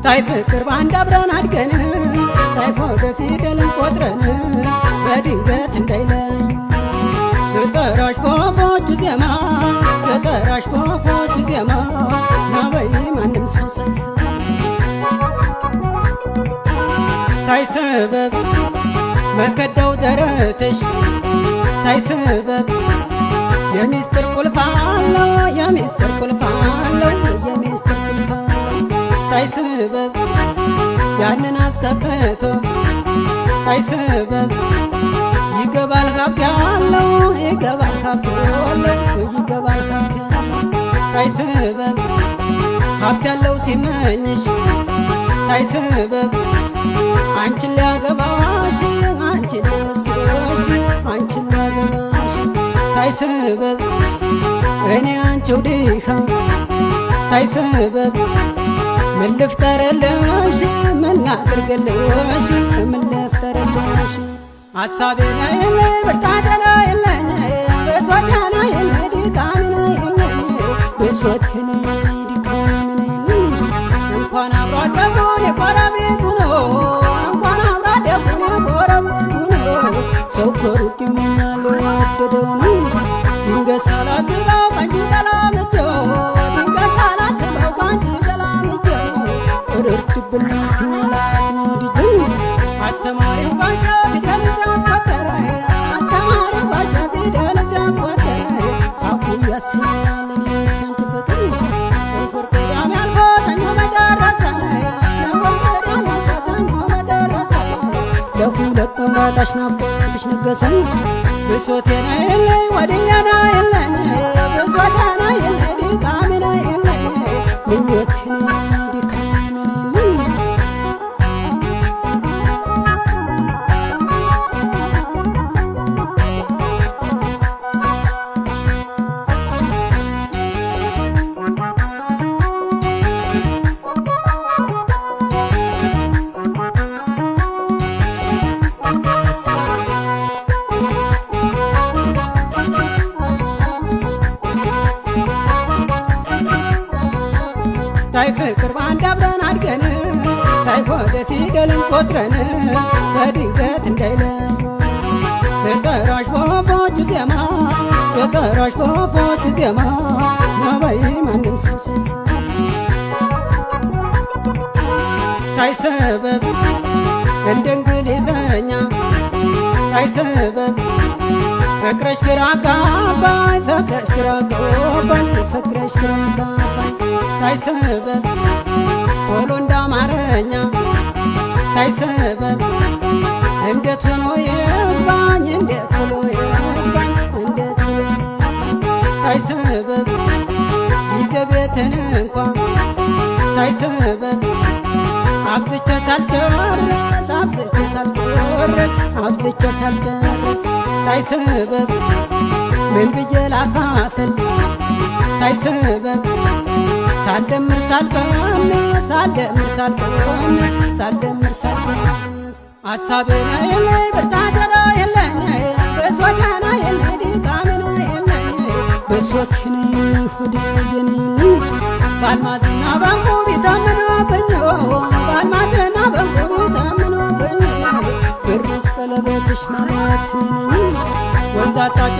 ታይ ፍቅር ባንድ አብረን አድገን ታይ ፎደ ፊደልን ቆጥረን በድንገት እንዳይለኝ ስጠራሽ በወፎቹ ዜማ ስጠራሽ በወፎቹ ዜማ ናበይ ማንም ሰው ሳይሰማ ታይ ሰበብ መከዳው ደረትሽ ታይ ሰበብ የሚስጥር ቁልፍ አለው የሚስጥር ቁልፍ አለው የሚስጥር ቁልፍ ታይ ሰበብ ያንን አስከፍቶ ታይ ሰበብ ይገባል ሀብ ያለው ይገባል ሀብ ያለው ይገባል ሀብ ያለው ታይ ሰበብ ሀብት ያለው ሲመኝሽ ታይ ሰበብ አንቺን ሊያገባሽ አንቺን ሊወስድሽ አንቺን ሊያገባሽ ታይ ሰበብ እኔ አንቺው ድኻ ታይ ሰበብ ምን ልፍጠርልሽ ምን ላድርግልሽ ምን ልፍጠርልሽ ሐሳቤ ላይ ብርታቴ ላይ የለኝ ብሶቴ ላይ የለኝ ድካሜ ላይ የለኝ ብሶቴ ላይ ድካሜ ላይ እንኳን አብሮ አደጉን የጎረቤቱ ነው እንኳን አብሮ አደጉን የጎረቤቱ ነው ሰው ከሩቅ ይመኛል ወደደው ነው ድንገት ሳላስበው ካንቺ ተላምጄው ድንገት ሳላስበው ካንቺ ተላምጄው እርድብና ናላድጅ አስተማሪው ጋሻ ፊደል ሲያስቆጠረ አስተማሪው ጋሻ ፊደል ሲያስቆጠረ አፉ ያስኛል ሳንቺ ፍቅር እንኩር ቅዳሜ አልፎ ሰኞ መደረሰ እንኩር ቅዳሜ አልፎ ሰኞ መደረሰ ለሁለት ቀን ባጣሽ ናፍቆትሽ ነገሰኝ ብሶቴ ነው የለኝ ወዲያ ነው የለኝ ብሶቴ ነው የለኝ ድካሜ ነው የለኝ ምኞቴ ነው ድካሜ ነው የለኝ ታይ ፍቅር ባንድ አብረን አድገን ታይ ፎደ ፊደልን ቆጥረን በድንገት እንዳይለኝ ስጠራሽ በወፎቹ ዜማ ስጠራሽ በወፎቹ ዜማ ናበይ ማንም ሰው ሳይሰማ ታይ ሰበብ እንደ እንግሊዘኛ ታይ ሰበብ ፍቅረሽ ግራ አጋባኝ ፍቅረሽ ግራ አጋባኝ ፍቅረሽ ግራ አጋባኝ ታይ ሰበብ ቶሎ እንደ አማርኛ ታይ ሰበብ እንዴት ሆኖ ይግባኝ እንዴት ሆኖ ይግባኝ እንዴት ሆኖ ታይ ሰበብ ጊዜ ቤትን እንኳ ታይ ሰበብ አብዝቼ ሳልደርስ አብዝቼ ሳልደርስ አብዝቼ ሳልደርስ ታይ ሰበብ ምን ብዬ ላካፍል ታይ ሰበብ ሳልደምር ሳልቀንስ ሳልደምር ሳልቀንስ ሳልደምር ሳልቀንስ ሐሳቤ ነው የለኝ ብርታቴ ነው የለኝ ብሶቴ ነው የለኝ ድካሜ ነው የለኝ ብሶቴ ነው ሆዴ የለኝ በአልማዝና በዕንቁ ቢተምኑብኝ በአልማዝና በዕንቁ ቢተምኑብኝ ብር ቀለበትሽ ማለት ነኝ ወንዝ አጣጭ